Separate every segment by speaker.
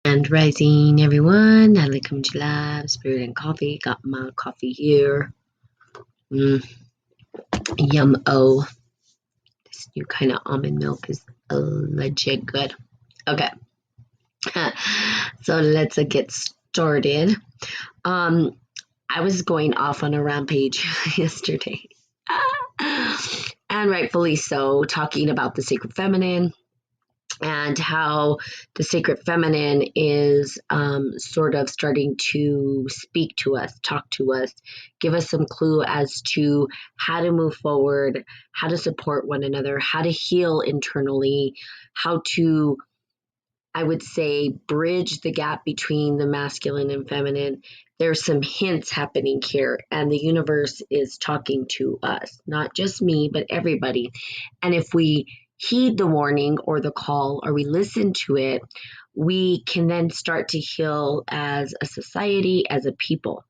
Speaker 1: And rising, everyone. Natalie coming to lab, spirit and coffee. Got my coffee here. Yum-o. This new kind of almond milk is legit good. Okay. So let's get started. I was going off on a rampage yesterday. And rightfully so, talking about the sacred feminine and how the sacred feminine is sort of starting to speak to us, talk to us, give us some clue as to how to move forward, how to support one another, how to heal internally, how to, I would say, bridge the gap between the masculine and feminine. There's some hints happening here, and the universe is talking to us, not just me, but everybody. And if we heed the warning or the call, or we listen to it, we can then start to heal as a society, as a people.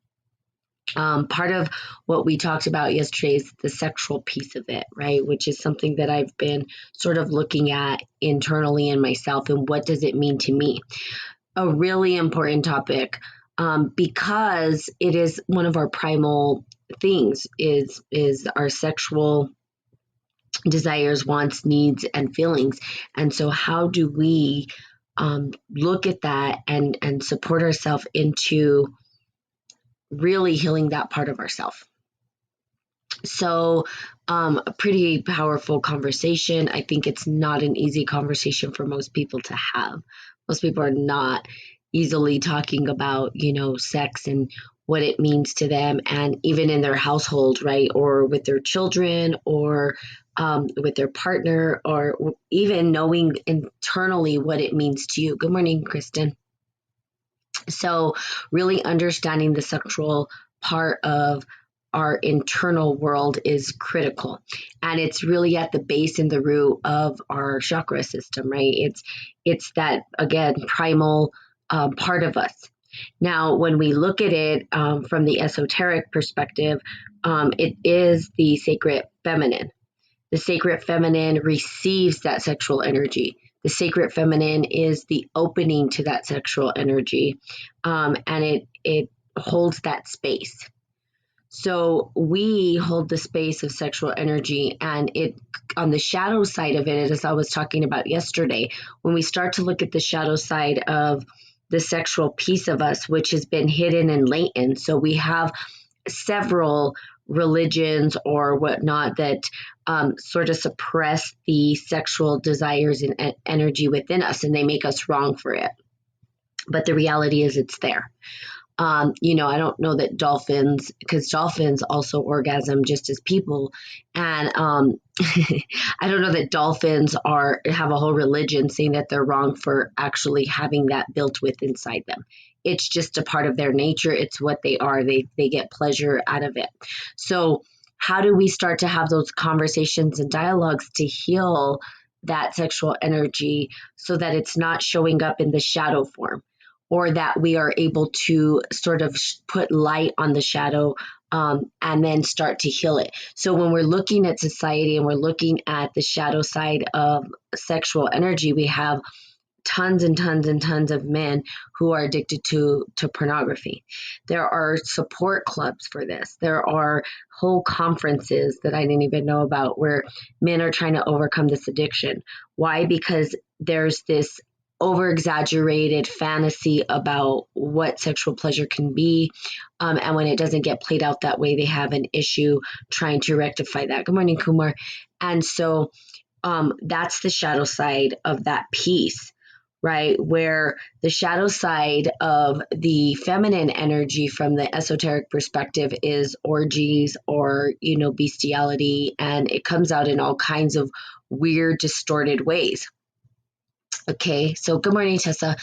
Speaker 1: Part of what we talked about yesterday is the sexual piece of it, right? Which is something that I've been sort of looking at internally in myself, and what does it mean to me? A really important topic, because it is one of our primal things is our sexual desires, wants, needs, and feelings. And so how do we look at that and support ourselves into really healing that part of ourselves? So a pretty powerful conversation. I think it's not an easy conversation for most people to have. Most people are not easily talking about, sex and what it means to them, and even in their household, right? Or with their children, or with their partner, or even knowing internally what it means to you. Good morning, Kristen. So really understanding the sexual part of our internal world is critical, and it's really at the base and the root of our chakra system, right? It's that, again, primal part of us. Now, when we look at it from the esoteric perspective, it is the sacred feminine. The sacred feminine receives that sexual energy. The sacred feminine is the opening to that sexual energy, and it holds that space. So we hold the space of sexual energy, and it, on the shadow side of it, as I was talking about yesterday, when we start to look at the shadow side of the sexual piece of us, which has been hidden and latent. So we have several religions or whatnot that sort of suppress the sexual desires and energy within us, and they make us wrong for it. But the reality is it's there. I don't know that dolphins, because dolphins also orgasm just as people. And I don't know that dolphins have a whole religion saying that they're wrong for actually having that built within inside them. It's just a part of their nature. It's what they are. They get pleasure out of it. So how do we start to have those conversations and dialogues to heal that sexual energy so that it's not showing up in the shadow form? Or that we are able to sort of put light on the shadow and then start to heal it. So when we're looking at society and we're looking at the shadow side of sexual energy, we have tons and tons and tons of men who are addicted to pornography. There are support clubs for this. There are whole conferences that I didn't even know about where men are trying to overcome this addiction. Why? Because there's this over-exaggerated fantasy about what sexual pleasure can be. And when it doesn't get played out that way, they have an issue trying to rectify that. Good morning, Kumar. And so that's the shadow side of that piece, right? Where the shadow side of the feminine energy from the esoteric perspective is orgies or, bestiality. And it comes out in all kinds of weird, distorted ways. Okay, so good morning, Tessa.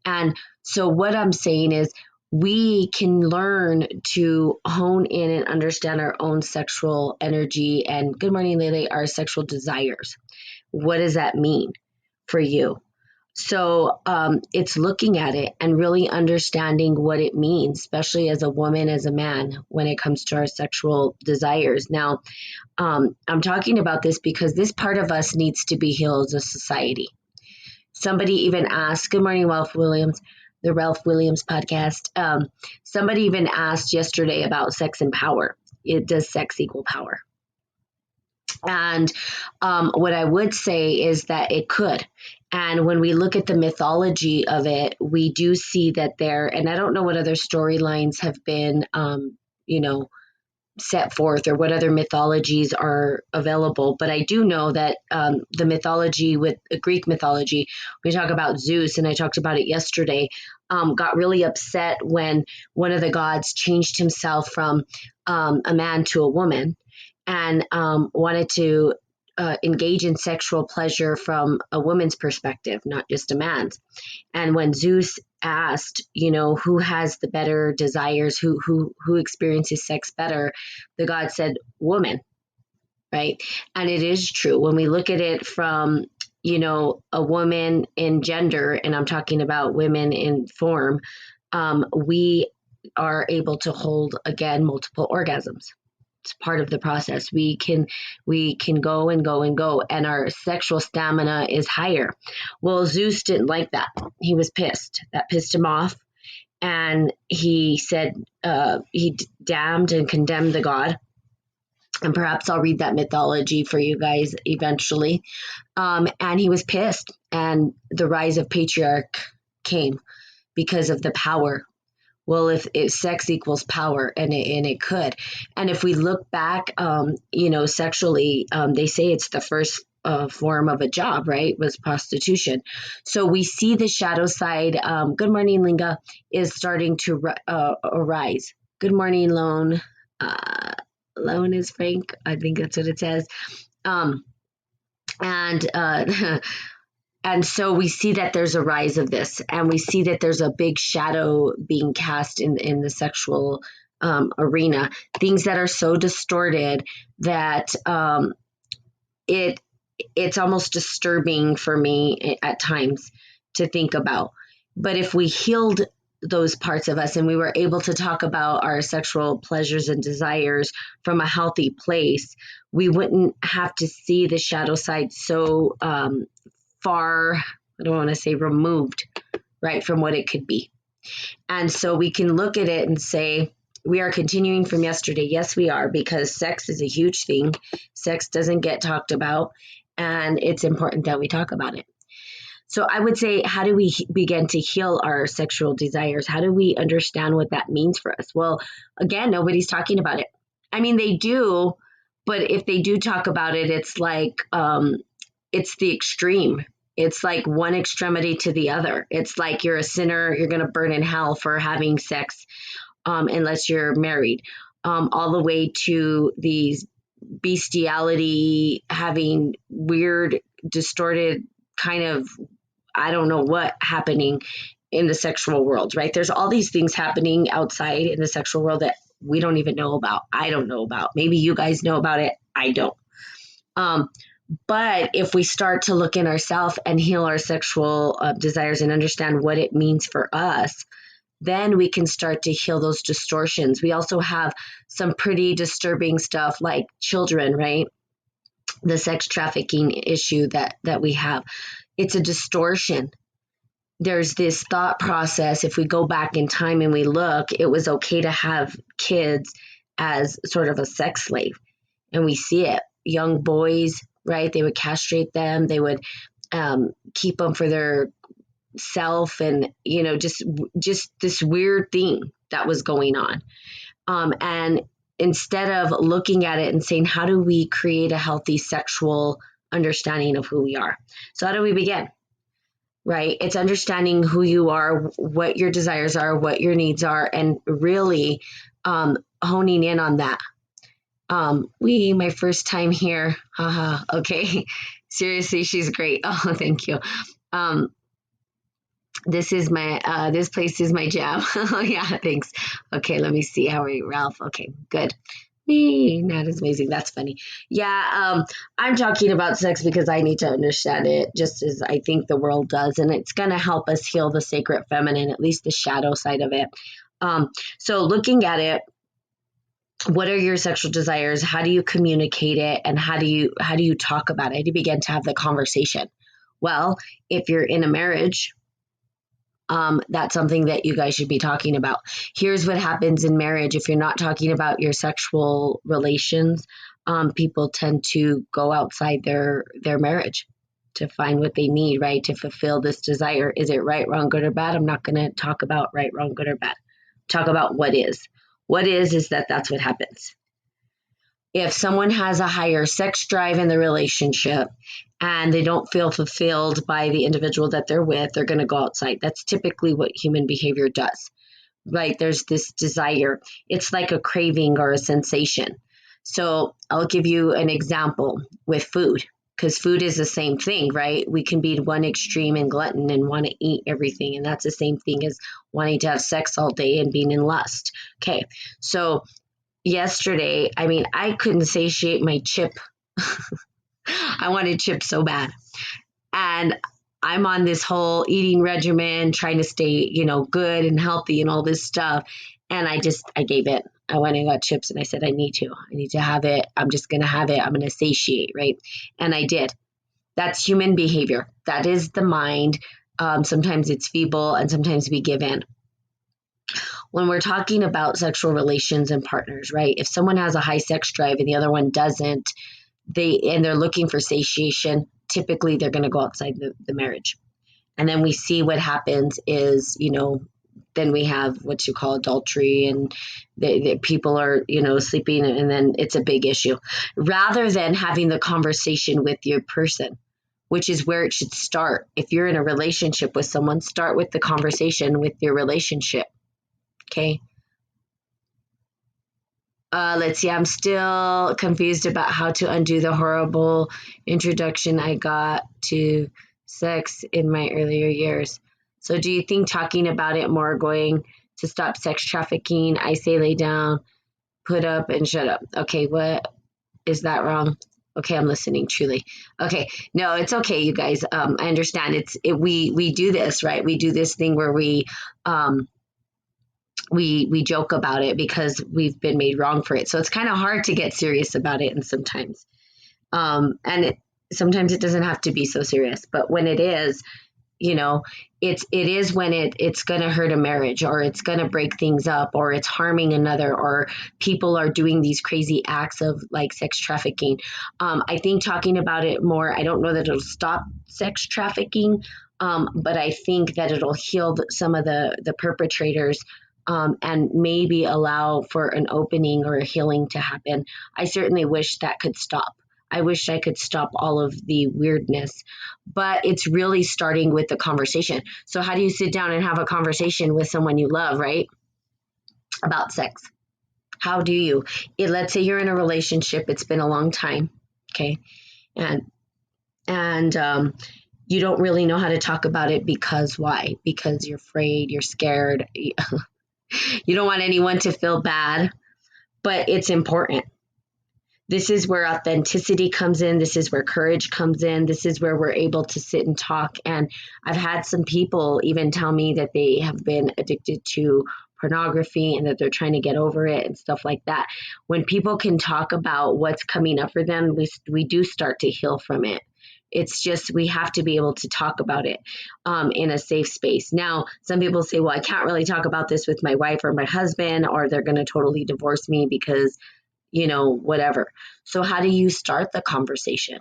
Speaker 1: And so what I'm saying is we can learn to hone in and understand our own sexual energy, and good morning, Lele, our sexual desires. What does that mean for you? So it's looking at it and really understanding what it means, especially as a woman, as a man, when it comes to our sexual desires. Now, I'm talking about this because this part of us needs to be healed as a society. Somebody even asked, good morning, Ralph Williams, the Ralph Williams podcast. Somebody even asked yesterday about sex and power. Does sex equal power? And what I would say is that it could. And when we look at the mythology of it, we do see that there, and I don't know what other storylines have been, set forth or what other mythologies are available. But I do know that the mythology with Greek mythology, we talk about Zeus, and I talked about it yesterday, got really upset when one of the gods changed himself from a man to a woman and wanted to engage in sexual pleasure from a woman's perspective, not just a man's. And when Zeus asked, who has the better desires, who experiences sex better, the god said, woman, right? And it is true when we look at it from, a woman in gender, and I'm talking about women in form, we are able to hold, again, multiple orgasms. It's part of the process. We can go and go and go, and our sexual stamina is higher. Well, Zeus didn't like that. He was pissed. That pissed him off, and he said he damned and condemned the god. And perhaps I'll read that mythology for you guys eventually. And he was pissed, and the rise of patriarch came because of the power. Well, if sex equals power, and it could. And if we look back, sexually, they say it's the first form of a job, right? Was prostitution. So we see the shadow side. Good morning, Linga, is starting to arise. Good morning, Lone. Lone is Frank. I think that's what it says. And so we see that there's a rise of this, and we see that there's a big shadow being cast in the sexual arena. Things that are so distorted that it's almost disturbing for me at times to think about. But if we healed those parts of us and we were able to talk about our sexual pleasures and desires from a healthy place, we wouldn't have to see the shadow side so far, I don't want to say removed, right, from what it could be. And so we can look at it and say, we are continuing from yesterday. Yes, we are, because sex is a huge thing. Sex doesn't get talked about, and it's important that we talk about it. So I would say, how do we begin to heal our sexual desires? How do we understand what that means for us? Well, again, nobody's talking about it. I mean, they do, but if they do talk about it, it's like, it's the extreme. It's like one extremity to the other. It's like you're a sinner, you're going to burn in hell for having sex, unless you're married, all the way to these bestiality, having weird, distorted kind of, I don't know what happening in the sexual world, right? There's all these things happening outside in the sexual world that we don't even know about. I don't know about. Maybe you guys know about it. I don't. But if we start to look in ourselves and heal our sexual desires and understand what it means for us, then we can start to heal those distortions. We also have some pretty disturbing stuff like children, right? The sex trafficking issue that we have. It's a distortion. There's this thought process. If we go back in time and we look, it was okay to have kids as sort of a sex slave. And we see it. Young boys, right? They would castrate them. They would keep them for their self, and just this weird thing that was going on. And instead of looking at it and saying, how do we create a healthy sexual understanding of who we are? So how do we begin? Right? It's understanding who you are, what your desires are, what your needs are, and really honing in on that. My first time here. Haha. Okay. Seriously, she's great. Oh, thank you. This place is my jam. Oh yeah, thanks. Okay, let me see. How are you, Ralph? Okay, good. That is amazing. That's funny. Yeah, I'm talking about sex because I need to understand it just as I think the world does, and it's going to help us heal the sacred feminine, at least the shadow side of it. So looking at it, what are your sexual desires? How do you communicate it, and how do you talk about it? How do you begin to have the conversation? Well, if you're in a marriage, that's something that you guys should be talking about. Here's what happens in marriage. If you're not talking about your sexual relations, people tend to go outside their marriage to find what they need, right? To fulfill this desire. Is it right, wrong, good, or bad? I'm not going to talk about right, wrong, good, or bad. Talk about what is. What is that that's what happens. If someone has a higher sex drive in the relationship and they don't feel fulfilled by the individual that they're with, they're going to go outside. That's typically what human behavior does, right? There's this desire. It's like a craving or a sensation. So I'll give you an example with food, because food is the same thing, right? We can be one extreme in glutton and want to eat everything. And that's the same thing as wanting to have sex all day and being in lust. Okay. So yesterday, I mean, I couldn't satiate my chip. I wanted chips so bad. And I'm on this whole eating regimen, trying to stay, good and healthy and all this stuff. And I gave it. I went and got chips and I said, I need to have it. I'm just going to have it. I'm going to satiate, right? And I did. That's human behavior. That is the mind. Sometimes it's feeble and sometimes we give in. When we're talking about sexual relations and partners, right? If someone has a high sex drive and the other one doesn't, they're looking for satiation, typically they're going to go outside the marriage. And then we see what happens is, then we have what you call adultery, and the people are, sleeping, and then it's a big issue. Rather than having the conversation with your person, which is where it should start. If you're in a relationship with someone, start with the conversation with your relationship. Okay. Let's see. I'm still confused about how to undo the horrible introduction I got to sex in my earlier years. So do you think talking about it more, going to stop sex trafficking? I say lay down, put up, and shut up. Okay, what is that wrong? Okay, I'm listening truly. Okay, no, it's okay, you guys. I understand. We do this, right? We do this thing where we joke about it because we've been made wrong for it. So it's kind of hard to get serious about it, and sometimes sometimes it doesn't have to be so serious. But when it is, it is when it's going to hurt a marriage, or it's going to break things up, or it's harming another, or people are doing these crazy acts of like sex trafficking. I think talking about it more, I don't know that it'll stop sex trafficking, but I think that it'll heal some of the perpetrators, and maybe allow for an opening or a healing to happen. I certainly wish that could stop. I wish I could stop all of the weirdness, but it's really starting with the conversation. So how do you sit down and have a conversation with someone you love, right? About sex. How do you? Let's say you're in a relationship. It's been a long time. Okay. And you don't really know how to talk about it because why? Because you're afraid, you're scared. You don't want anyone to feel bad, but it's important. This is where authenticity comes in. This is where courage comes in. This is where we're able to sit and talk. And I've had some people even tell me that they have been addicted to pornography and that they're trying to get over it and stuff like that. When people can talk about what's coming up for them, we do start to heal from it. It's just we have to be able to talk about it in a safe space. Now, some people say, well, I can't really talk about this with my wife or my husband, or they're going to totally divorce me because whatever. So how do you start the conversation?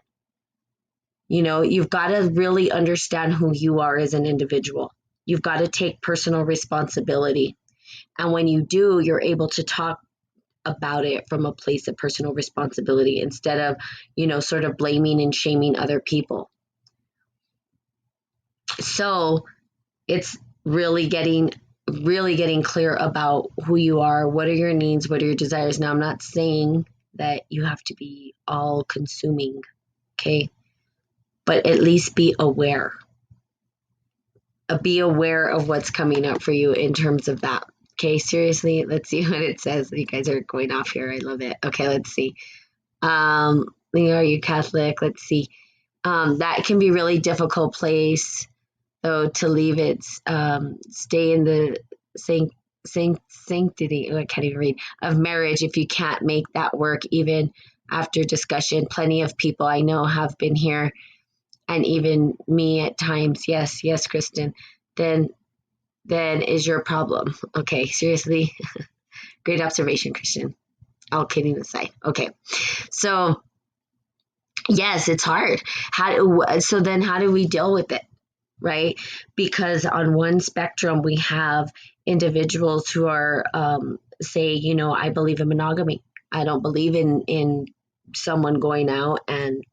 Speaker 1: You've got to really understand who you are as an individual. You've got to take personal responsibility. And when you do, you're able to talk about it from a place of personal responsibility instead of, sort of blaming and shaming other people. So it's really getting clear about who you are, what are your needs, what are your desires. Now, I'm not saying that you have to be all consuming, okay? But at least be aware. Be aware of what's coming up for you in terms of that. Okay, seriously, let's see what it says. You guys are going off here. I love it. Okay, let's see. Are you Catholic? Let's see. That can be a really difficult place, though, to leave it. Stay in the sanctity, I can't even read, of marriage if you can't make that work, even after discussion. Plenty of people I know have been here and even me at times, yes, yes, Kristen, then is your problem. Okay, seriously, great observation, Christian. All kidding aside. Okay, so yes, it's hard. So then how do we deal with it, right? Because on one spectrum we have individuals who are say, I believe in monogamy. I don't believe in someone going out and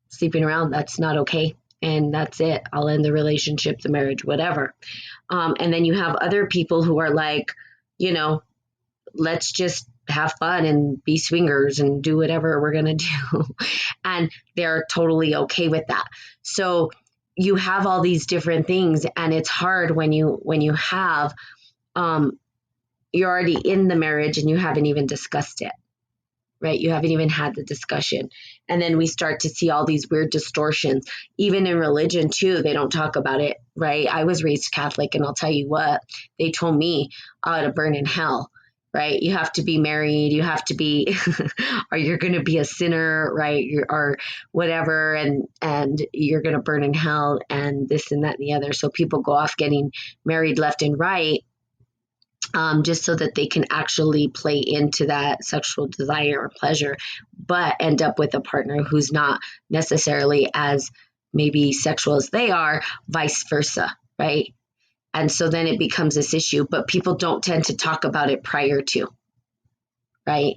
Speaker 1: sleeping around. That's not okay. And that's it. I'll end the relationship, the marriage, whatever. And then you have other people who are like, let's just have fun and be swingers and do whatever we're going to do. And they're totally okay with that. So you have all these different things, and it's hard when you have you're already in the marriage and you haven't even discussed it, right? You haven't even had the discussion. And then we start to see all these weird distortions. Even in religion too, they don't talk about it, right? I was raised Catholic, and I'll tell you what, they told me to burn in hell, right? You have to be married, you have to be or you're going to be a sinner, right? Or whatever, and you're going to burn in hell, and this and that and the other. So people go off getting married left and right, just so that they can actually play into that sexual desire or pleasure, but end up with a partner who's not necessarily as maybe sexual as they are, vice versa, right? And so then it becomes this issue, but people don't tend to talk about it prior to, right?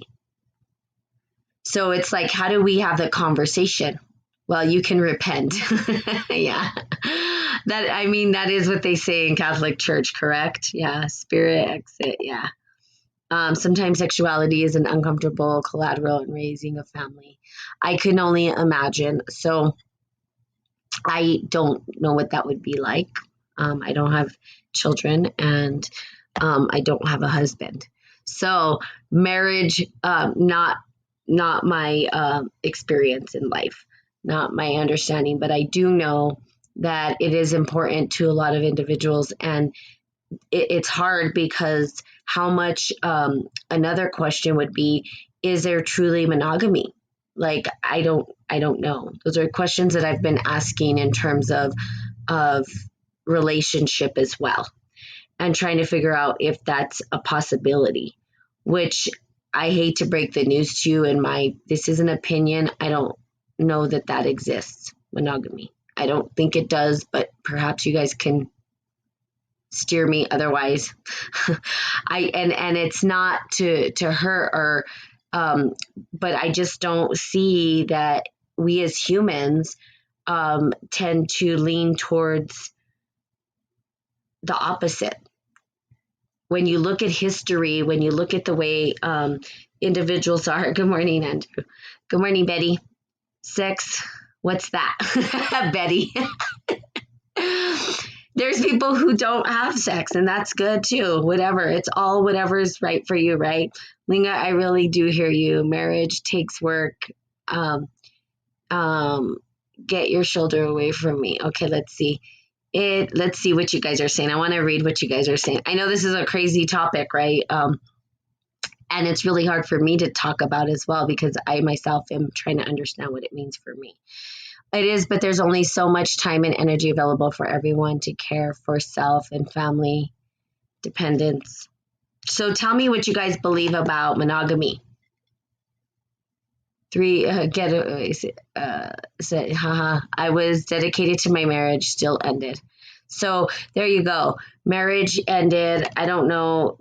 Speaker 1: So it's like, how do we have the conversation? Well, you can repent. Yeah. That is what they say in Catholic Church, correct? Yeah. Spirit, exit. Yeah. Sometimes sexuality is an uncomfortable collateral in raising a family. I can only imagine. So I don't know what that would be like. I don't have children, and I don't have a husband. So marriage, not my experience in life, not my understanding, but I do know that it is important to a lot of individuals, and it's hard because how much another question would be, is there truly monogamy? Like, I don't know. Those are questions that I've been asking in terms of relationship as well, and trying to figure out if that's a possibility, which I hate to break the news to you, this is an opinion. I don't know that exists, monogamy. I don't think it does, but perhaps you guys can steer me otherwise. And it's not to hurt or but I just don't see that we as humans tend to lean towards the opposite. When you look at history, when you look at the way individuals are, good morning, Andrew. Good morning, Betty. Sex, what's that? Betty. There's people who don't have sex, and that's good too. Whatever. It's all whatever's right for you, right? Linga, I really do hear you. Marriage takes work. Get your shoulder away from me. Okay, let's see. Let's see what you guys are saying. I want to read what you guys are saying. I know this is a crazy topic, right? And it's really hard for me to talk about as well, because I myself am trying to understand what it means for me. It is, but there's only so much time and energy available for everyone to care for self and family dependence. So tell me what you guys believe about monogamy. Said, haha, I was dedicated to my marriage, still ended. So there you go. Marriage ended. I don't know,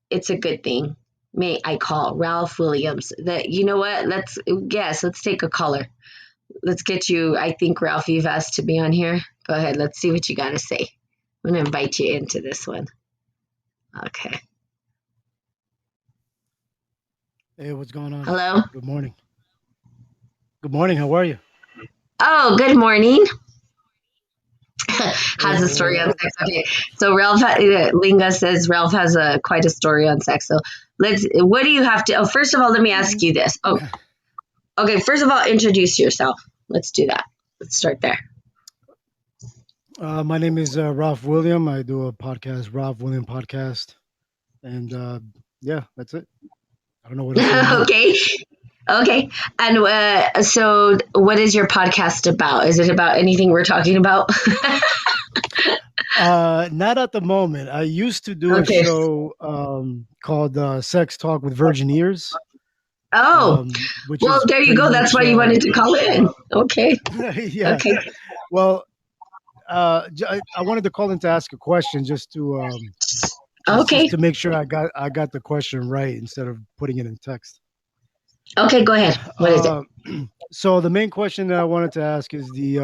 Speaker 1: it's a good thing. May I call Ralph Williams? You know what? Let's take a caller. Let's get you. I think, Ralph, you've asked to be on here. Go ahead. Let's see what you got to say. I'm going to invite you into this one. Okay.
Speaker 2: Hey, what's going on?
Speaker 1: Hello.
Speaker 2: Good morning. Good morning. How are you?
Speaker 1: Oh, good morning. Has a story on sex. Okay. So Ralph, Linga says Ralph has quite a story on sex. So what do you have to, first of all, let me ask you this. Oh, okay. First of all, introduce yourself. Let's do that. Let's start there.
Speaker 2: My name is Ralph William. I do a podcast, Ralph William Podcast. And yeah, that's it. I don't know what else you want to know.
Speaker 1: Okay. Okay. And so what is your podcast about? Is it about anything we're talking about?
Speaker 2: Not at the moment. I used to do a
Speaker 1: Okay.
Speaker 2: show called Sex Talk with Virgin Ears,
Speaker 1: Oh,
Speaker 2: which
Speaker 1: well,
Speaker 2: is
Speaker 1: there you
Speaker 2: pretty
Speaker 1: go. That's
Speaker 2: much,
Speaker 1: why you wanted to call in. Okay.
Speaker 2: yeah.
Speaker 1: Okay.
Speaker 2: Well, I wanted to call in to ask a question just to just
Speaker 1: Okay.
Speaker 2: to make sure I got the question right instead of putting it in text.
Speaker 1: Okay. Go ahead. What is it?
Speaker 2: Uh, so the main question that I wanted to ask is the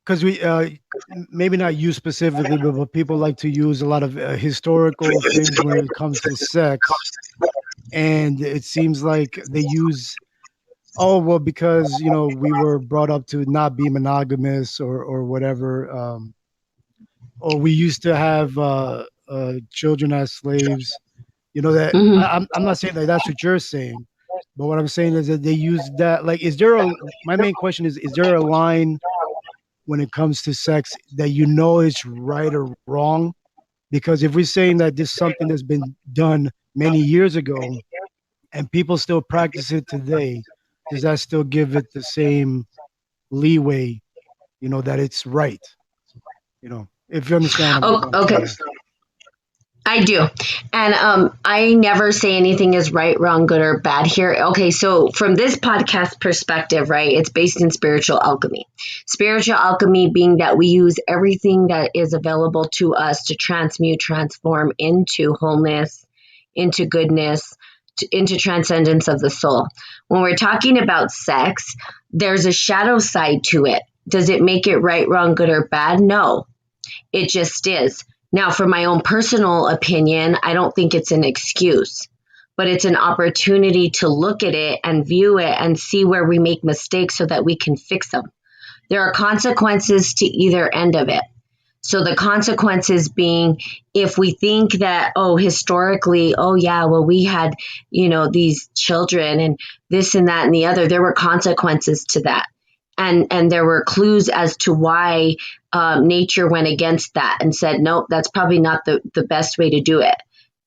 Speaker 2: because we maybe not you specifically, but people like to use a lot of historical things when it comes to sex, and it seems like they use, oh well, because we were brought up to not be monogamous or whatever, or we used to have children as slaves. That
Speaker 1: Hmm.
Speaker 2: I'm not saying that that's what you're saying, but what I'm saying is that they use that. Like, is there a? My main question is there a line when it comes to sex that it's right or wrong? Because if we're saying that this is something that's been done many years ago and people still practice it today, does that still give it the same leeway, that it's right? If you understand
Speaker 1: Oh,
Speaker 2: what I'm trying
Speaker 1: okay.
Speaker 2: to ask.
Speaker 1: I do. And I never say anything is right, wrong, good, or bad here. Okay, so from this podcast perspective, right, it's based in spiritual alchemy. Spiritual alchemy being that we use everything that is available to us to transmute, transform into wholeness, into goodness, into transcendence of the soul. When we're talking about sex, there's a shadow side to it. Does it make it right, wrong, good, or bad? No, it just is. Now, for my own personal opinion, I don't think it's an excuse, but it's an opportunity to look at it and view it and see where we make mistakes so that we can fix them. There are consequences to either end of it. So the consequences being if we think that, oh, historically, oh, yeah, well, we had, these children and this and that and the other, there were consequences to that. And there were clues as to why nature went against that and said, nope, that's probably not the best way to do it.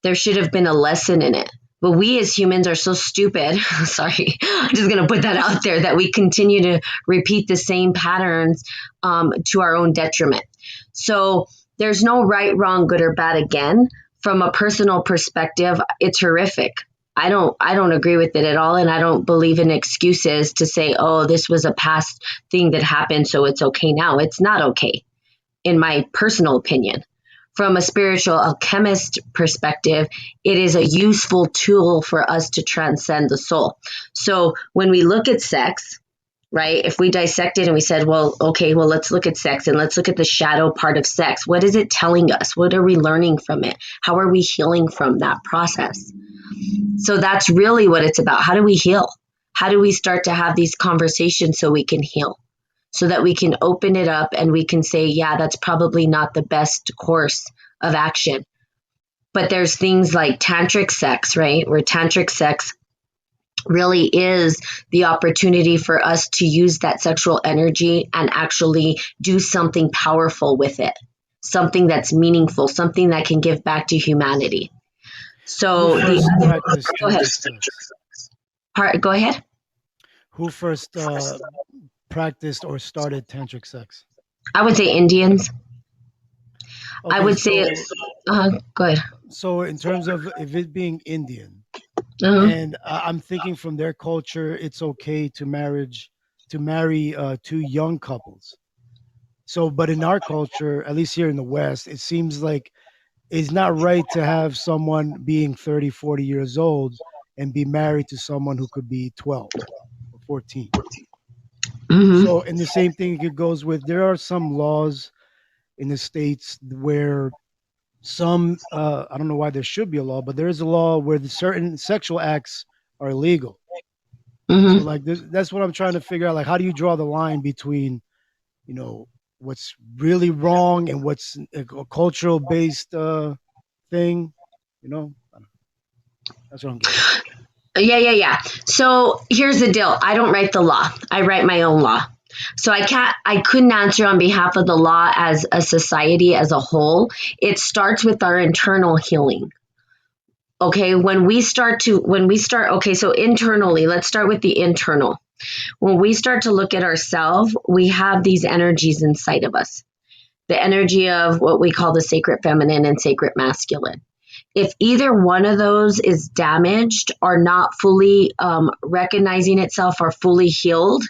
Speaker 1: There should have been a lesson in it. But we as humans are so stupid. Sorry, I'm just going to put that out there that we continue to repeat the same patterns to our own detriment. So there's no right, wrong, good or bad again. From a personal perspective, it's horrific. I don't agree with it at all, and I don't believe in excuses to say, oh, this was a past thing that happened, so it's okay now. It's not okay, in my personal opinion. From a spiritual alchemist perspective, it is a useful tool for us to transcend the soul. So when we look at sex, right, if we dissect it and we said, well, okay, well, let's look at sex and let's look at the shadow part of sex. What is it telling us? What are we learning from it? How are we healing from that process? So that's really what it's about. How do we heal? How do we start to have these conversations so we can heal? So that we can open it up and we can say, yeah, that's probably not the best course of action. But there's things like tantric sex, right? Where tantric sex really is the opportunity for us to use that sexual energy and actually do something powerful with it, something that's meaningful, something that can give back to humanity.
Speaker 2: Who
Speaker 1: So the
Speaker 2: first
Speaker 1: other,
Speaker 2: practiced
Speaker 1: go ahead.
Speaker 2: tantric sex?
Speaker 1: Part, go ahead.
Speaker 2: Who first practiced or started tantric sex?
Speaker 1: I would say Indians. I
Speaker 2: Okay,
Speaker 1: would say it. Go ahead.
Speaker 2: so in terms of if it being Indian,
Speaker 1: Uh-huh.
Speaker 2: and I'm thinking from their culture, it's okay to marry two young couples. So, but in our culture, at least here in the West, it seems like it's not right to have someone being 30, 40 years old and be married to someone who could be 12 or 14.
Speaker 1: Mm-hmm.
Speaker 2: So, and the same thing it goes with there are some laws in the states where some I don't know why there should be a law, but there is a law where the certain sexual acts are illegal. So
Speaker 1: Mm-hmm.
Speaker 2: like that's what I'm trying to figure out. Like, how do you draw the line between you know what's really wrong and what's a cultural based thing? You know, that's what I'm getting at.
Speaker 1: Yeah. So here's the deal. I don't write the law. I write my own law. So I couldn't answer on behalf of the law as a society as a whole. It starts with our internal healing. Okay, okay, so internally, let's start with the internal. When we start to look at ourselves, we have these energies inside of us. The energy of what we call the sacred feminine and sacred masculine. If either one of those is damaged or not fully recognizing itself or fully healed,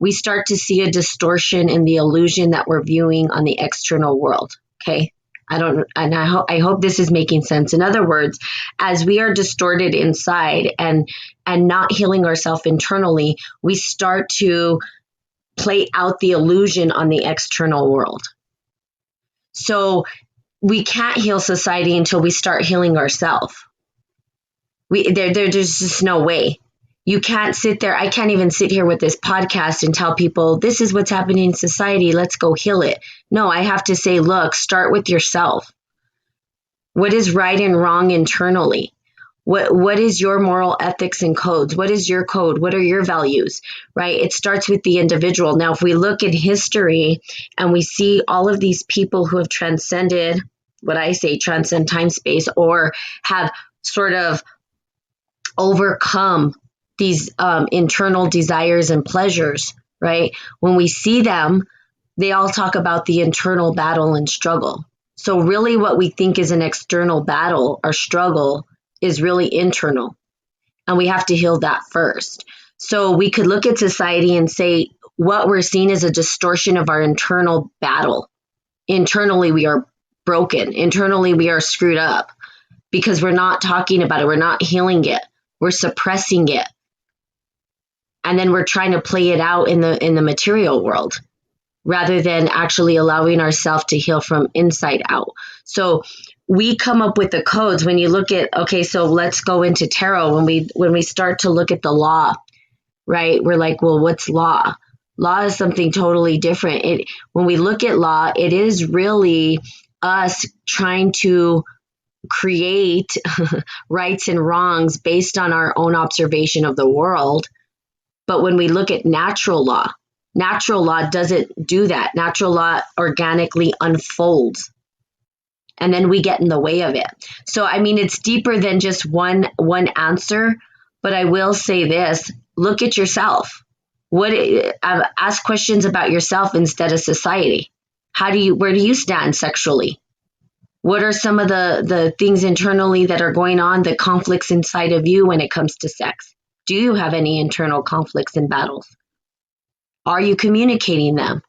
Speaker 1: we start to see a distortion in the illusion that we're viewing on the external world. Okay. I hope this is making sense. In other words, as we are distorted inside and not healing ourselves internally, we start to play out the illusion on the external world. So we can't heal society until we start healing ourselves. There's just no way. You can't sit there. I can't even sit here with this podcast and tell people this is what's happening in society. Let's go heal it. No, I have to say, look, start with yourself. What is right and wrong internally? What is your moral ethics and codes? What is your code? What are your values? Right? It starts with the individual. Now, if we look at history and we see all of these people who have transcended, what I say, transcend time space, or have sort of overcome these internal desires and pleasures, right? When we see them, they all talk about the internal battle and struggle. So really what we think is an external battle or struggle is really internal. And we have to heal that first. So we could look at society and say what we're seeing is a distortion of our internal battle. Internally, we are broken. Internally, we are screwed up because we're not talking about it. We're not healing it. We're suppressing it. And then we're trying to play it out in the material world rather than actually allowing ourselves to heal from inside out. So we come up with the codes. When you look at, okay, so let's go into tarot. When we start to look at the law, right? We're like, well, what's law? Law is something totally different. When we look at law, it is really us trying to create rights and wrongs based on our own observation of the world. But when we look at natural law doesn't do that. Natural law organically unfolds. And then we get in the way of it. So, I mean, it's deeper than just one answer. But I will say this: look at yourself. Ask questions about yourself instead of society. Where do you stand sexually? What are some of the things internally that are going on, the conflicts inside of you when it comes to sex? Do you have any internal conflicts and battles? Are you communicating them?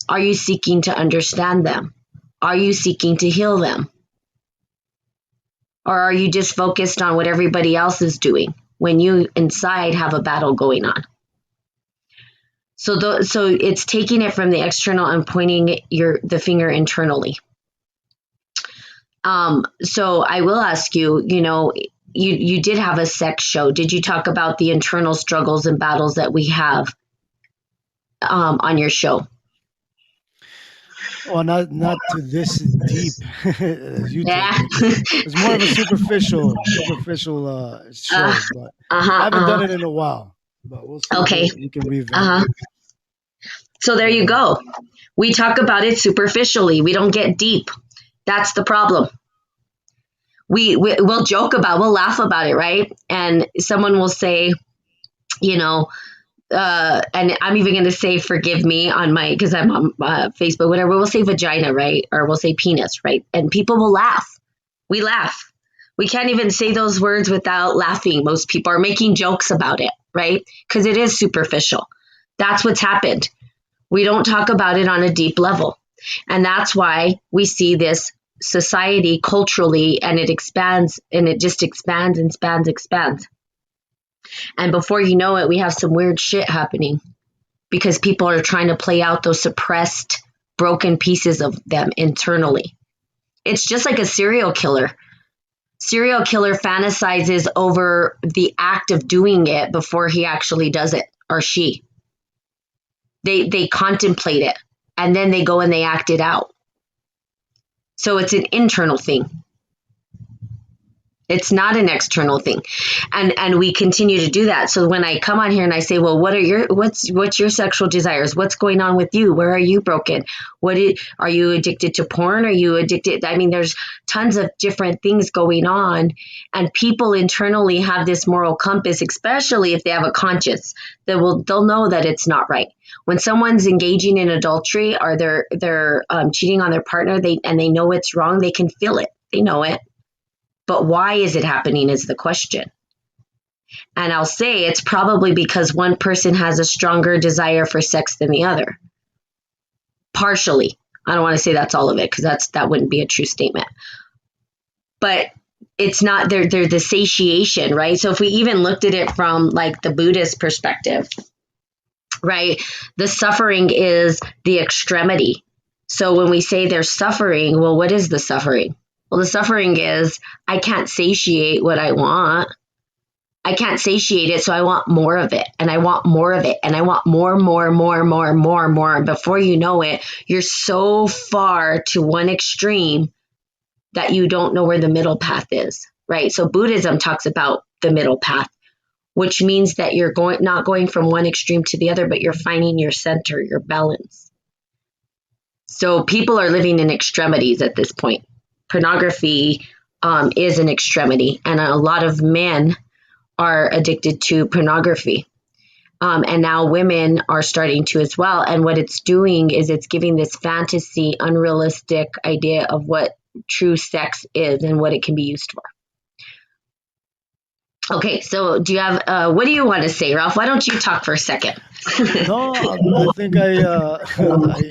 Speaker 1: Are you seeking to understand them? Are you seeking to heal them? Or are you just focused on what everybody else is doing when you inside have a battle going on? So it's taking it from the external and pointing the finger internally. So I will ask you, you did have a sex show. Did you talk about the internal struggles and battles that we have on your show?
Speaker 2: Well, not to this deep as you take
Speaker 1: Yeah.
Speaker 2: it. It's more of a superficial show, but I haven't done it in a while. But we'll see.
Speaker 1: Okay.
Speaker 2: We can revamp it.
Speaker 1: So there you go. We talk about it superficially. We don't get deep. That's the problem. We'll laugh about it, right? And someone will say, and I'm even going to say, forgive me because I'm on Facebook, whatever. We'll say vagina, right? Or we'll say penis, right? And people will laugh. We laugh. We can't even say those words without laughing. Most people are making jokes about it, right? Because it is superficial. That's what's happened. We don't talk about it on a deep level. And that's why we see this society culturally, and it expands, and it just expands and expands. And before you know it, we have some weird shit happening because people are trying to play out those suppressed, broken pieces of them internally. It's just like a serial killer. Serial killer fantasizes over the act of doing it before he actually does it, or she. They contemplate it, and then they go and they act it out. So it's an internal thing. It's not an external thing. And we continue to do that. So when I come on here and I say, well, what's your sexual desires? What's going on with you? Where are you broken? Are you addicted to porn? Are you addicted? I mean, there's tons of different things going on, and people internally have this moral compass, especially if they have a conscience, they'll know that it's not right. When someone's engaging in adultery or they're cheating on their partner, they know it's wrong, they can feel it. They know it. But why is it happening is the question. And I'll say it's probably because one person has a stronger desire for sex than the other. Partially. I don't want to say that's all of it, because that wouldn't be a true statement. But it's not they're the satiation, right? So if we even looked at it from like the Buddhist perspective, right? The suffering is the extremity. So when we say there's suffering, well, what is the suffering? Well, the suffering is I can't satiate what I want. I can't satiate it, so I want more of it, and I want more of it, and I want more. And before you know it, you're so far to one extreme that you don't know where the middle path is, right? So Buddhism talks about the middle path, which means that you're not going from one extreme to the other, but you're finding your center, your balance. So people are living in extremities at this point. Pornography is an extremity, and a lot of men are addicted to pornography. And now women are starting to as well. And what it's doing is it's giving this fantasy, unrealistic idea of what true sex is and what it can be used for. Okay, so do you have, what do you want to say, Ralph? Why don't you talk for a second?
Speaker 2: No, I think I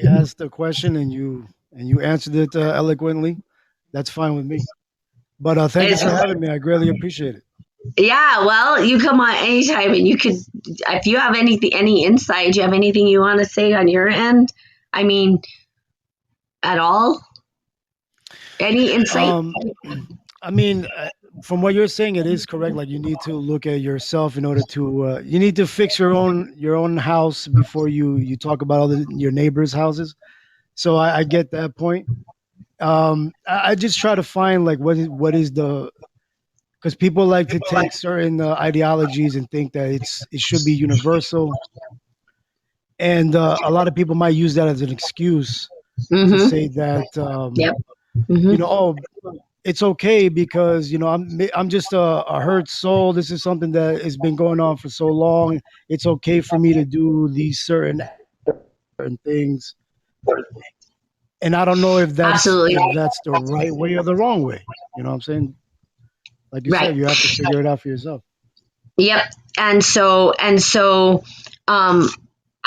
Speaker 2: asked a question and you answered it eloquently. That's fine with me. But thank you for having me. I greatly appreciate it.
Speaker 1: Yeah, well, you come on anytime, and you could, if you have any insight, do you have anything you want to say on your end? I mean, at all? Any insight?
Speaker 2: I mean, from what you're saying, it is correct. Like you need to look at yourself in order to you need to fix your own house before you talk about your neighbors' houses. So I get that point. I just try to find like what is the because people like to take certain ideologies and think that it should be universal, and a lot of people might use that as an excuse to
Speaker 1: Mm-hmm.
Speaker 2: say that
Speaker 1: Yep. Mm-hmm.
Speaker 2: oh, it's okay because I'm just a hurt soul. This is something that has been going on for so long. It's okay for me to do these certain things, and I don't know if that's
Speaker 1: Absolutely.
Speaker 2: the right way or the wrong way. You know what I'm saying? Like you
Speaker 1: Right.
Speaker 2: said, you have to figure it out for yourself.
Speaker 1: Yep. And so um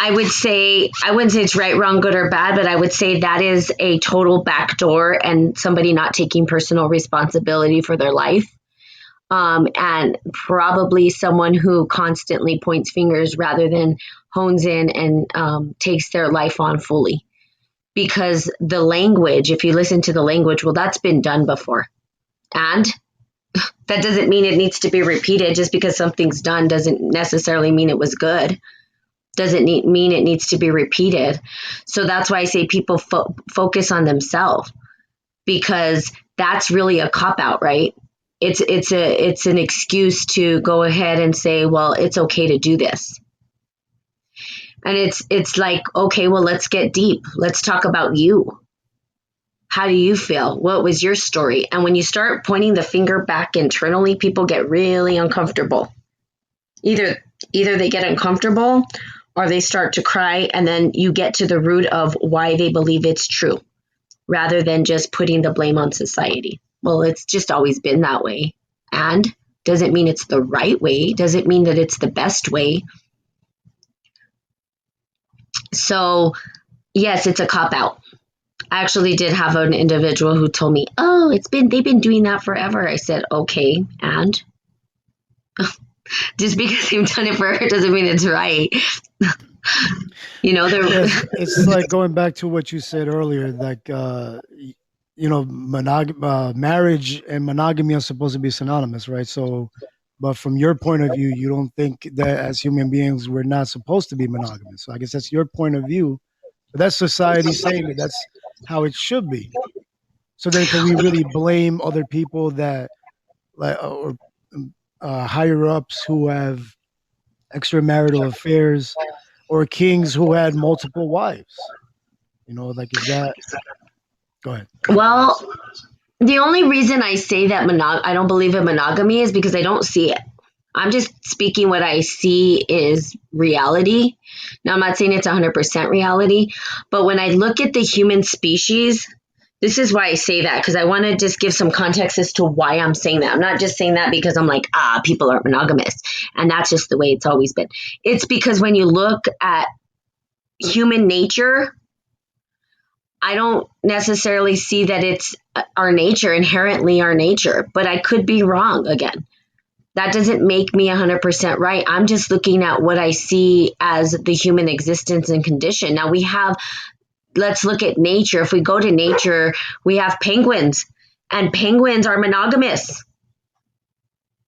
Speaker 1: I wouldn't say it's right, wrong, good or bad, but I would say that is a total backdoor and somebody not taking personal responsibility for their life. And probably someone who constantly points fingers rather than hones in and takes their life on fully. Because the language, if you listen to the language, well, that's been done before. And that doesn't mean it needs to be repeated. Just because something's done doesn't necessarily mean it was good. Doesn't mean it needs to be repeated. So that's why I say people focus on themselves, because that's really a cop out, right? It's an excuse to go ahead and say, well, it's okay to do this. And it's like, okay, well, let's get deep. Let's talk about you. How do you feel? What was your story? And when you start pointing the finger back internally, people get really uncomfortable. Either they get uncomfortable or they start to cry, and then you get to the root of why they believe it's true rather than just putting the blame on society. Well, it's just always been that way. And doesn't mean it's the right way, doesn't mean that it's the best way. So, yes, it's a cop out. I actually did have an individual who told me, "Oh, they've been doing that forever." I said, "Okay, and just because they've done it forever doesn't mean it's right." They're
Speaker 2: Yes, it's like going back to what you said earlier, like marriage and monogamy are supposed to be synonymous, right? So, but from your point of view, you don't think that as human beings we're not supposed to be monogamous. So I guess that's your point of view, but that's society saying that that's how it should be. So then, can we really blame other people that or higher ups who have extramarital affairs, or kings who had multiple wives? Like, is that? Go ahead.
Speaker 1: Well, the only reason I say that I don't believe in monogamy is because I don't see it. I'm just speaking what I see is reality. Now, I'm not saying it's 100% reality, but when I look at the human species, this is why I say that, because I want to just give some context as to why I'm saying that. I'm not just saying that because I'm like, people aren't monogamous. And that's just the way it's always been. It's because when you look at human nature, I don't necessarily see that it's our nature, inherently our nature, but I could be wrong again. That doesn't make me 100% right. I'm just looking at what I see as the human existence and condition. Now let's look at nature. If we go to nature, we have penguins, and penguins are monogamous.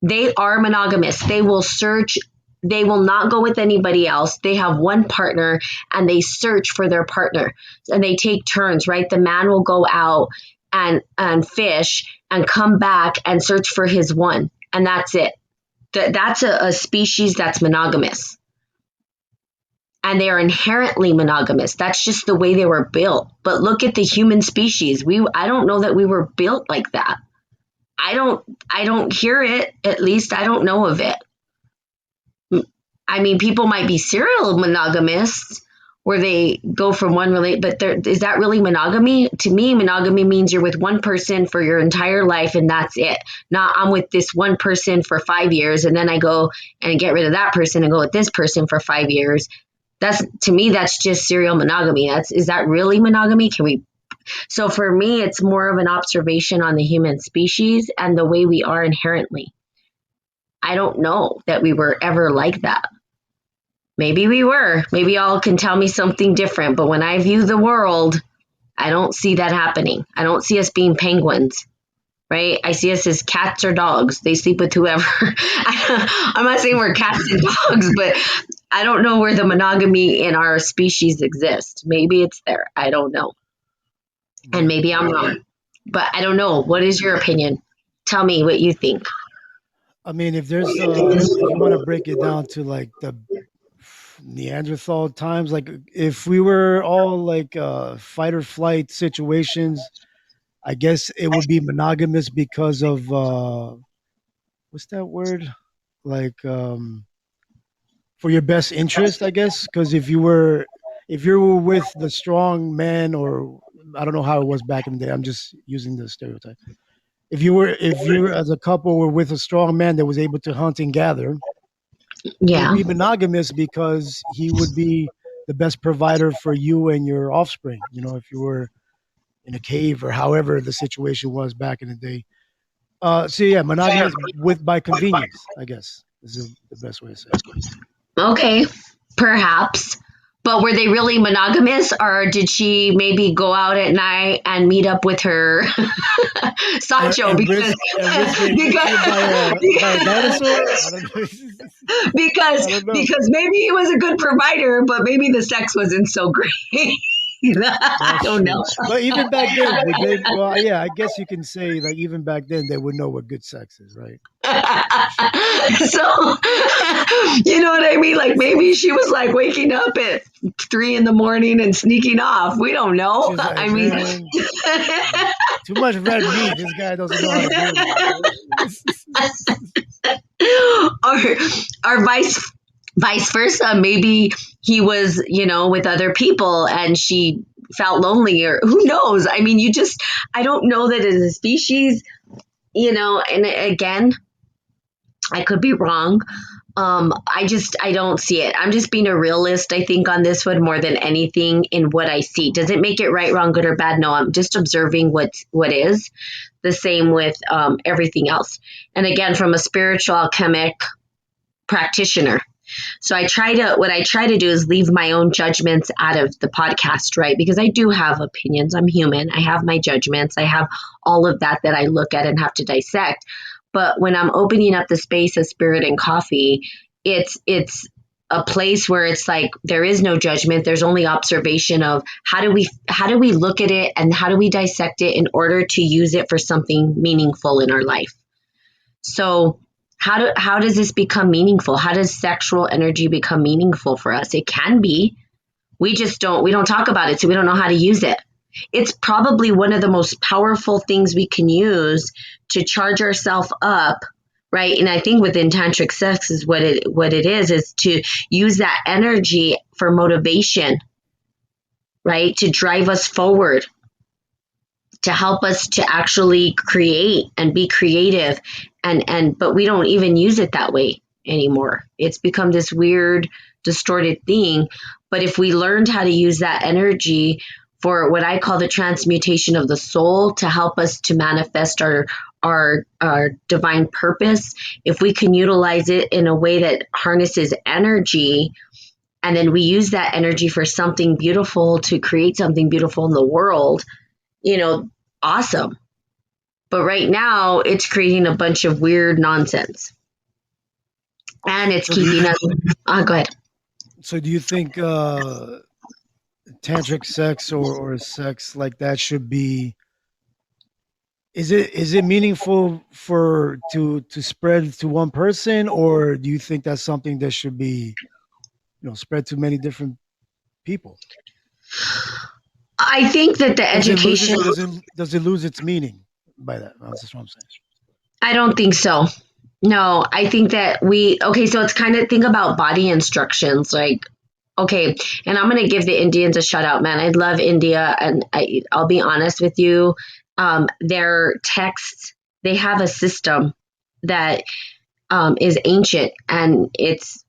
Speaker 1: They are monogamous. They will search. They will not go with anybody else. They have one partner and they search for their partner, and they take turns, right? The man will go out and fish and come back and search for his one. And that's it. That's a species that's monogamous. And they are inherently monogamous. That's just the way they were built. But look at the human species. I don't know that we were built like that. I don't hear it. At least I don't know of it. I mean, people might be serial monogamists where they go from one but is that really monogamy? To me, monogamy means you're with one person for your entire life and that's it. Not I'm with this one person for 5 years and then I go and get rid of that person and go with this person for 5 years. To me, that's just serial monogamy. Is that really monogamy? So for me, it's more of an observation on the human species and the way we are inherently. I don't know that we were ever like that. Maybe we were. Maybe y'all can tell me something different. But when I view the world, I don't see that happening. I don't see us being penguins, right? I see us as cats or dogs. They sleep with whoever. I'm not saying we're cats and dogs, but I don't know where the monogamy in our species exists. Maybe it's there. I don't know. And maybe I'm wrong. But I don't know. What is your opinion? Tell me what you think.
Speaker 2: I mean, if you want to break it down to like the Neanderthal times, like if we were all like fight or flight situations, I guess it would be monogamous because of what's that word? Like for your best interest, I guess. Because if you were with the strong man, or I don't know how it was back in the day. I'm just using the stereotype. If you as a couple were with a strong man that was able to hunt and gather, it would
Speaker 1: Yeah.
Speaker 2: be monogamous because he would be the best provider for you and your offspring. If you were in a cave or however the situation was back in the day. So yeah, monogamous by convenience, I guess, is the best way to say it.
Speaker 1: Okay, perhaps. But were they really monogamous, or did she maybe go out at night and meet up with her Sancho
Speaker 2: And
Speaker 1: because
Speaker 2: risk getting eaten by a dinosaur? I don't know.
Speaker 1: because
Speaker 2: I don't know.
Speaker 1: because maybe he was a good provider, but maybe the sex wasn't so great. I
Speaker 2: That's
Speaker 1: don't know.
Speaker 2: true. But even back then, would they? Well, yeah, I guess you can say like even back then they would know what good sex is, right? For sure.
Speaker 1: So you know what I mean? Like maybe she was like waking up at 3 a.m. and sneaking off. We don't know.
Speaker 2: She's like,
Speaker 1: I mean,
Speaker 2: man, too much red meat. This guy doesn't know how to deal with it.
Speaker 1: or vice versa. Maybe he was, with other people and she felt lonely, or who knows? I mean, I don't know that as a species, and again, I could be wrong. I don't see it. I'm just being a realist, I think, on this one more than anything in what I see. Does it make it right, wrong, good, or bad? No, I'm just observing what is. The same with everything else. And again, from a spiritual alchemic practitioner. So what I try to do is leave my own judgments out of the podcast, right? Because I do have opinions. I'm human. I have my judgments. I have all of that I look at and have to dissect. But when I'm opening up the space of spirit and coffee, it's a place where it's like there is no judgment. There's only observation of how do we look at it and how do we dissect it in order to use it for something meaningful in our life. So how does this become meaningful? How does sexual energy become meaningful for us? It can be. We don't talk about it, so we don't know how to use it. It's probably one of the most powerful things we can use to charge ourselves up, right? And I think within tantric sex is what it is to use that energy for motivation, right? To drive us forward, to help us to actually create and be creative, and but we don't even use it that way anymore. It's become this weird distorted thing. But if we learned how to use that energy for what I call the transmutation of the soul, to help us to manifest our divine purpose, if we can utilize it in a way that harnesses energy, and then we use that energy for something beautiful, to create something beautiful in the world, you know, awesome. But right now, it's creating a bunch of weird nonsense, and it's
Speaker 2: So do you
Speaker 1: keeping us. Go ahead.
Speaker 2: so do you think tantric sex or sex like that should be, is it meaningful for to spread to one person, or do you think that's something that should be, spread to many different people?
Speaker 1: I think that the
Speaker 2: Does it lose
Speaker 1: education.
Speaker 2: it does it lose its meaning by that? That's just what I'm saying.
Speaker 1: I don't think so. No, I think that okay, so it's kind of, think about body instructions. Like, okay, and I'm going to give the Indians a shout out, man. I love India. And I'll be honest with you. Their texts, they have a system that is ancient, and it's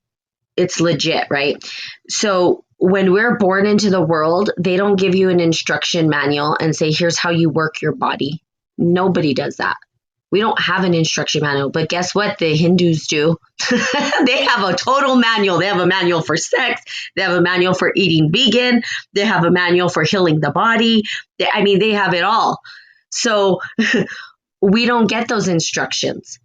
Speaker 1: legit, right? So when we're born into the world, they don't give you an instruction manual and say, here's how you work your body. Nobody does that. We don't have an instruction manual, but guess what? The Hindus do. They have a total manual. They have a manual for sex. They have a manual for eating vegan. They have a manual for healing the body. They have it all. So we don't get those instructions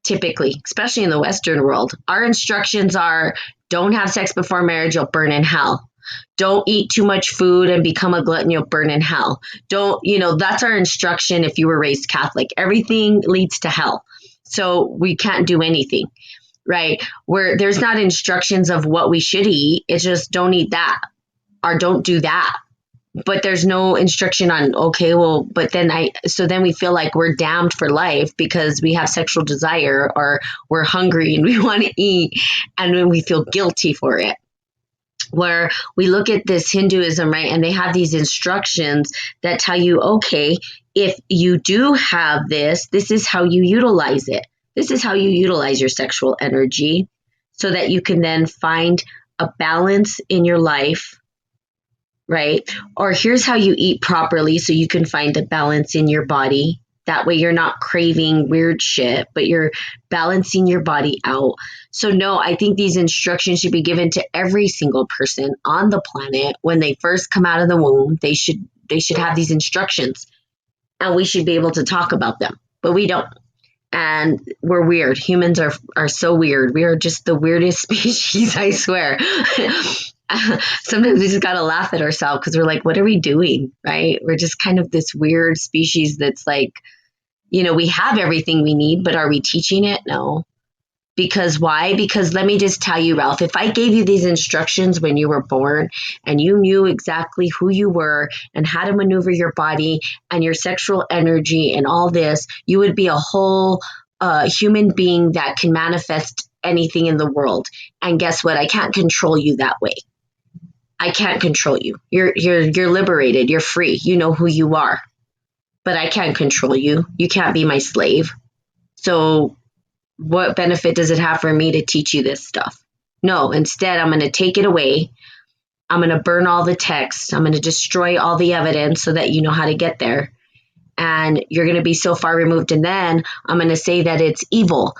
Speaker 1: typically, especially in the Western world. Our instructions are, don't have sex before marriage, you'll burn in hell. Don't eat too much food and become a glutton, you'll burn in hell. Don't, that's our instruction if you were raised Catholic. Everything leads to hell. So we can't do anything, right? Where there's not instructions of what we should eat. It's just, don't eat that or don't do that. But there's no instruction on, okay, well, but then so then we feel like we're damned for life because we have sexual desire, or we're hungry and we want to eat, and then we feel guilty for it. Where we look at this Hinduism, right, and they have these instructions that tell you, okay, if you do have this is how you utilize it. This is how you utilize your sexual energy, so that you can then find a balance in your life, right? Or here's how you eat properly so you can find a balance in your body. That way you're not craving weird shit, but you're balancing your body out. So no, I think these instructions should be given to every single person on the planet when they first come out of the womb. They should have these instructions, and we should be able to talk about them, but we don't. And we're weird. Humans are so weird. We are just the weirdest species, I swear. Sometimes we just gotta laugh at ourselves because we're like, what are we doing? Right? We're just kind of this weird species that's like, we have everything we need, but are we teaching it? No. Because why? Because let me just tell you, Ralph, if I gave you these instructions when you were born and you knew exactly who you were and how to maneuver your body and your sexual energy and all this, you would be a whole human being that can manifest anything in the world. And guess what? I can't control you that way. I can't control you. You're liberated. You're free. You know who you are. But I can't control you. You can't be my slave. So what benefit does it have for me to teach you this stuff? No, instead, I'm going to take it away. I'm going to burn all the text. I'm going to destroy all the evidence so that you know how to get there. And you're going to be so far removed. And then I'm going to say that it's evil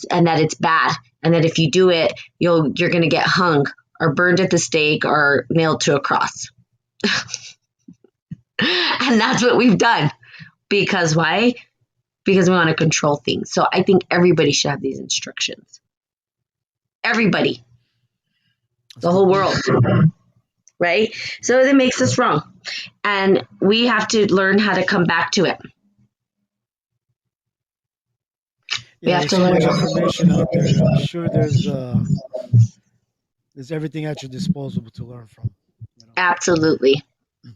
Speaker 1: and that it's bad. And that if you do it, you're going to get hung or burned at the stake or nailed to a cross. And that's what we've done. Because why? Because we want to control things. So I think everybody should have these instructions. Everybody. The whole world. Right? So it makes us wrong. And we have to learn how to come back to it. We
Speaker 2: Yeah,
Speaker 1: have
Speaker 2: there's
Speaker 1: to
Speaker 2: so
Speaker 1: learn.
Speaker 2: much information out there. I'm sure there's everything at your disposal to learn from. You know.
Speaker 1: Absolutely.
Speaker 2: Well,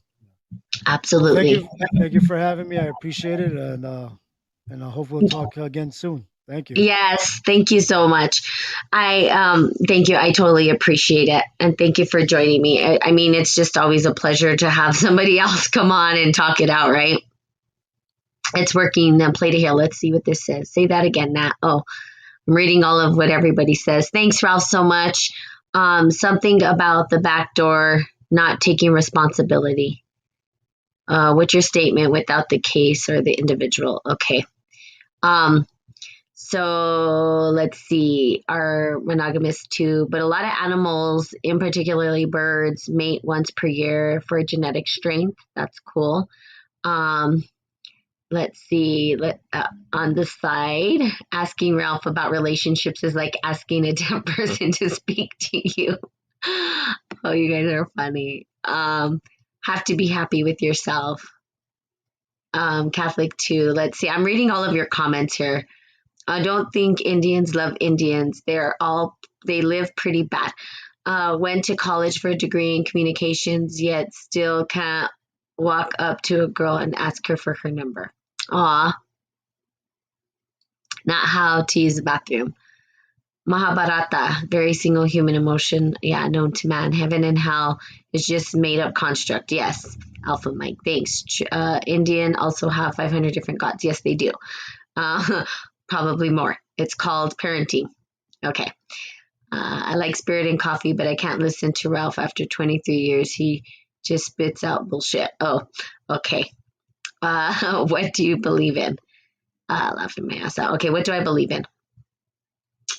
Speaker 1: Absolutely.
Speaker 2: thank you for having me. I appreciate it, and I hope we'll talk again soon. Thank you.
Speaker 1: Yes, thank you so much. I thank you. I totally appreciate it, and thank you for joining me. I mean, it's just always a pleasure to have somebody else come on and talk it out, right? It's working. Now play to hear. Let's see what this says. Say that again, Nat. Oh, I'm reading all of what everybody says. Thanks, Ralph, so much. Something about the back door not taking responsibility. What's your statement without the case or the individual? Okay. Um, So let's see, are monogamous too, but a lot of animals, in particularly birds, mate once per year for genetic strength. That's cool. Um, let's see, on the side, asking Ralph about relationships is like asking a deaf person to speak to you. Oh, you guys are funny. Have to be happy with yourself. Catholic too. Let's see. I'm reading all of your comments here. I don't think Indians love Indians. They live pretty bad. Went to college for a degree in communications, yet still can't walk up to a girl and ask her for her number. Aw, not how to use the bathroom. Mahabharata, very single human emotion, yeah, known to man. Heaven and hell is just made up construct. Yes, Alpha Mike, thanks. Indian also have 500 different gods. Yes, they do. Uh, probably more. It's called parenting. Okay. I like Spirit and Coffee, but I can't listen to Ralph after 23 years. He just spits out bullshit. Oh, okay. What do you believe in? Laughing my ass out. Okay, what do I believe in?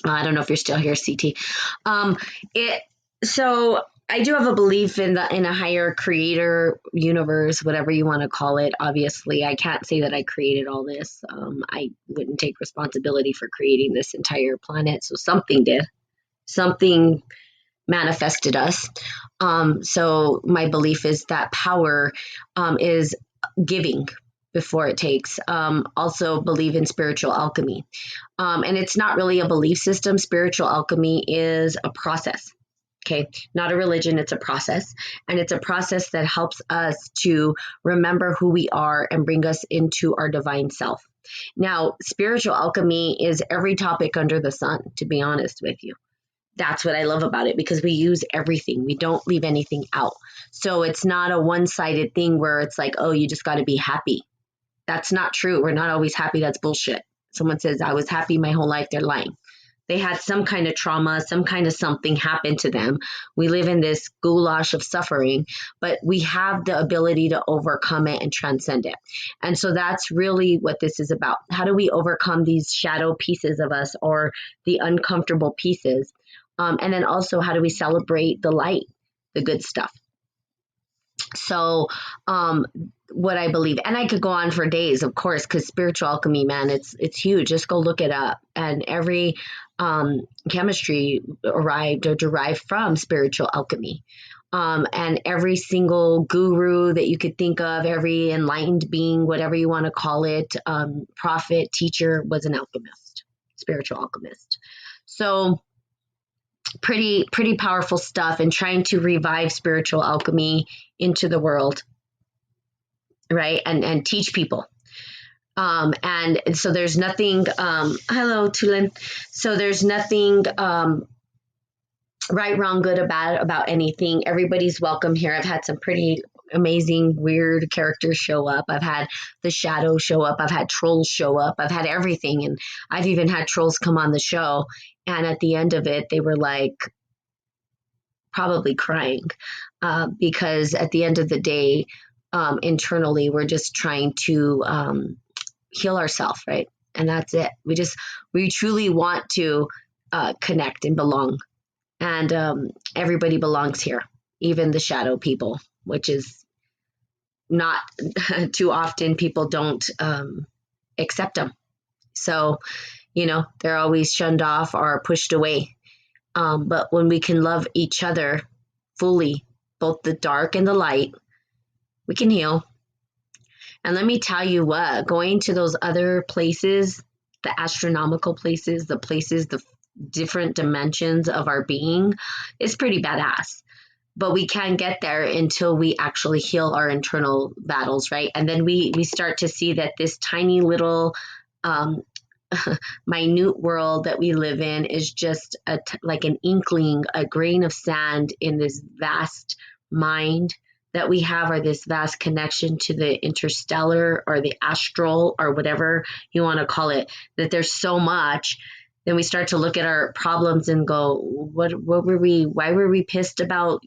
Speaker 1: I don't know if you're still here, CT. Um, it so I do have a belief in a higher creator universe, whatever you want to call it. Obviously, I can't say that I created all this. I wouldn't take responsibility for creating this entire planet, so something did. Something manifested us. So my belief is that power is giving before it takes. Also believe in spiritual alchemy. And it's not really a belief system. Spiritual alchemy is a process. Okay, not a religion, it's a process. And it's a process that helps us to remember who we are and bring us into our divine self. Now, spiritual alchemy is every topic under the sun, to be honest with you. That's what I love about it because we use everything. We don't leave anything out. So it's not a one sided thing where it's like, oh, you just got to be happy. That's not true. We're not always happy. That's bullshit. Someone says, I was happy my whole life. They're lying. They had some kind of trauma, some kind of something happened to them. We live in this goulash of suffering, but we have the ability to overcome it and transcend it. And so that's really what this is about. How do we overcome these shadow pieces of us or the uncomfortable pieces? And then also, how do we celebrate the light, the good stuff? So, what I believe, and I could go on for days, of course, because spiritual alchemy, man, it's huge. Just go look it up. And every chemistry arrived or derived from spiritual alchemy. And every single guru that you could think of, every enlightened being, whatever you want to call it, prophet, teacher, was an alchemist, spiritual alchemist. So pretty powerful stuff, and trying to revive spiritual alchemy into the world, right? And teach people. And so there's nothing, hello, Tulin. So there's nothing right, wrong, good or bad about anything. Everybody's welcome here. I've had some pretty amazing, weird characters show up. I've had the shadow show up. I've had trolls show up. I've had everything. And I've even had trolls come on the show. And at the end of it, they were like, probably crying because at the end of the day, internally, we're just trying to heal ourselves, right? And that's it. We truly want to connect and belong. And everybody belongs here, even the shadow people, which is not too often people don't accept them. So, they're always shunned off or pushed away. But when we can love each other fully, both the dark and the light, we can heal. And let me tell you what, going to those other places the astronomical places, the different dimensions of our being is pretty badass. But we can't get there until we actually heal our internal battles, right? And then we start to see that this tiny little um, minute world that we live in is just like an inkling, a grain of sand in this vast mind that we have, or this vast connection to the interstellar or the astral or whatever you want to call it, that there's so much. Then we start to look at our problems and go, why were we pissed about,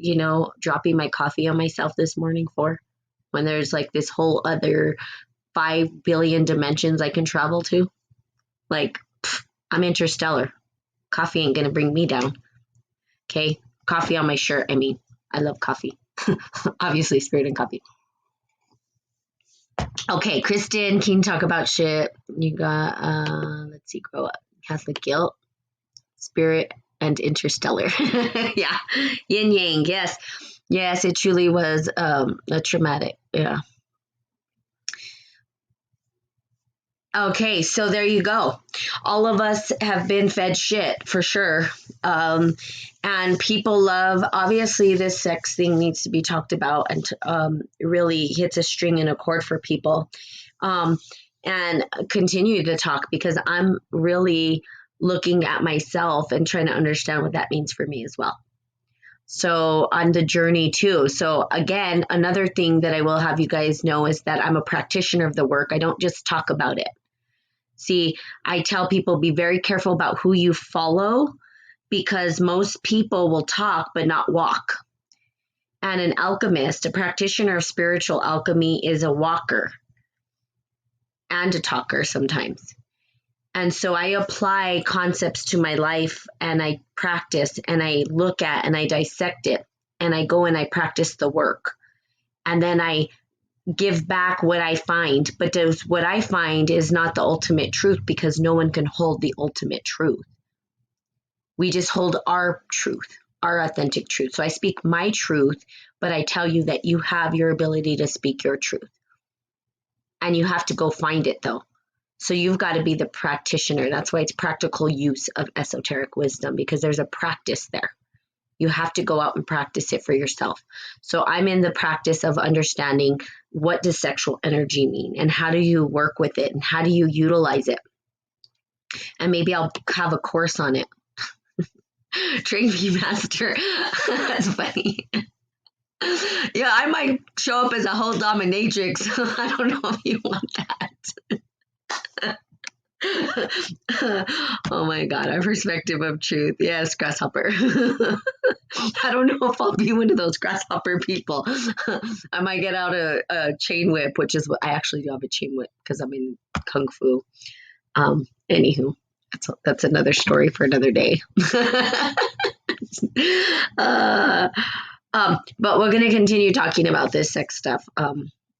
Speaker 1: dropping my coffee on myself this morning for, when there's like this whole other 5 billion dimensions I can travel to? Like, I'm interstellar. Coffee ain't gonna bring me down. Okay? Coffee on my shirt. I mean, I love coffee. Obviously, spirit and coffee. Okay, Kristen, can you talk about shit? You got, let's see, grow up. Catholic guilt, spirit, and interstellar. Yeah. Yin yang, yes. Yes, it truly was a traumatic. Yeah. Okay, so there you go. All of us have been fed shit for sure. And people love, obviously, this sex thing needs to be talked about, and really hits a string and a chord for people. And continue to talk, because I'm really looking at myself and trying to understand what that means for me as well. So on the journey too. So again, another thing that I will have you guys know is that I'm a practitioner of the work. I don't just talk about it. See, I tell people, be very careful about who you follow, because most people will talk but not walk. And an alchemist, a practitioner of spiritual alchemy, is a walker and a talker sometimes. And so I apply concepts to my life, and I practice, and I look at and I dissect it, and I go and I practice the work. And then I give back what I find, but what I find is not the ultimate truth, because no one can hold the ultimate truth. We just hold our truth, our authentic truth. So I speak my truth, but I tell you that you have your ability to speak your truth. And you have to go find it though. So you've got to be the practitioner. That's why it's practical use of esoteric wisdom, because there's a practice there. You have to go out and practice it for yourself. So I'm in the practice of understanding, what does sexual energy mean, and how do you work with it, and how do you utilize it? And maybe I'll have a course on it. Train me master. That's funny. Yeah, I might show up as a whole dominatrix. I don't know if you want that. Oh my God, our perspective of truth. Yes, grasshopper. I don't know if I'll be one of those grasshopper people. I might get out a chain whip, which is what I actually do have a chain whip, because I'm in Kung Fu. Anywho, that's another story for another day. But we're going to continue talking about this sex stuff.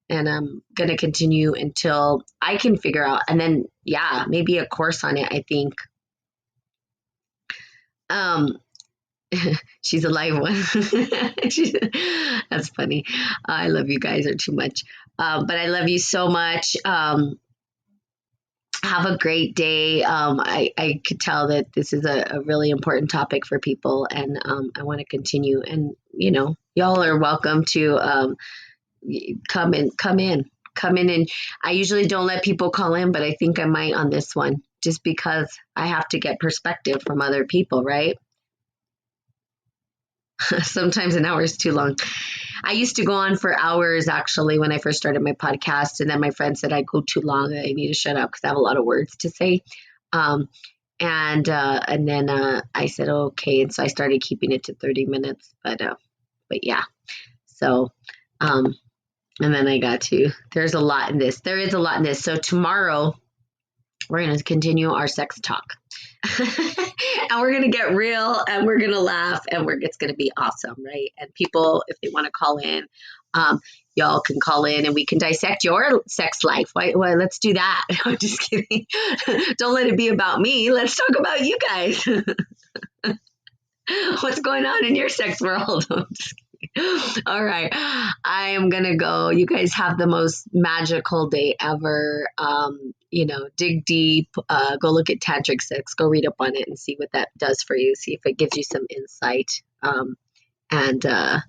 Speaker 1: And I'm going to continue until I can figure out, and then, yeah, maybe a course on it, I think. She's a live one. That's funny. I love you guys, are too much. But I love you so much. Have a great day. I could tell that this is a really important topic for people, and I want to continue. And, y'all are welcome to come in. And I usually don't let people call in, but I think I might on this one, just because I have to get perspective from other people, right? Sometimes an hour is too long. I used to go on for hours, actually, when I first started my podcast. And then my friend said I go too long. I need to shut up because I have a lot of words to say. And then I said, okay. And so I started keeping it to 30 minutes. But yeah. So, and then I got to, there's a lot in this. There is a lot in this. So tomorrow we're going to continue our sex talk. And we're going to get real, and we're going to laugh, and it's going to be awesome, right? And people, if they want to call in, y'all can call in, and we can dissect your sex life. Well, let's do that. I'm just kidding. Don't let it be about me. Let's talk about you guys. What's going on in your sex world? All right. I am going to go. You guys have the most magical day ever. Dig deep, go look at Tantric 6, go read up on it and see what that does for you. See if it gives you some insight. And, uh,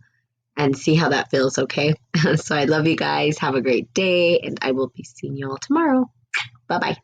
Speaker 1: and see how that feels, okay? So I love you guys. Have a great day, and I will be seeing you all tomorrow. Bye bye.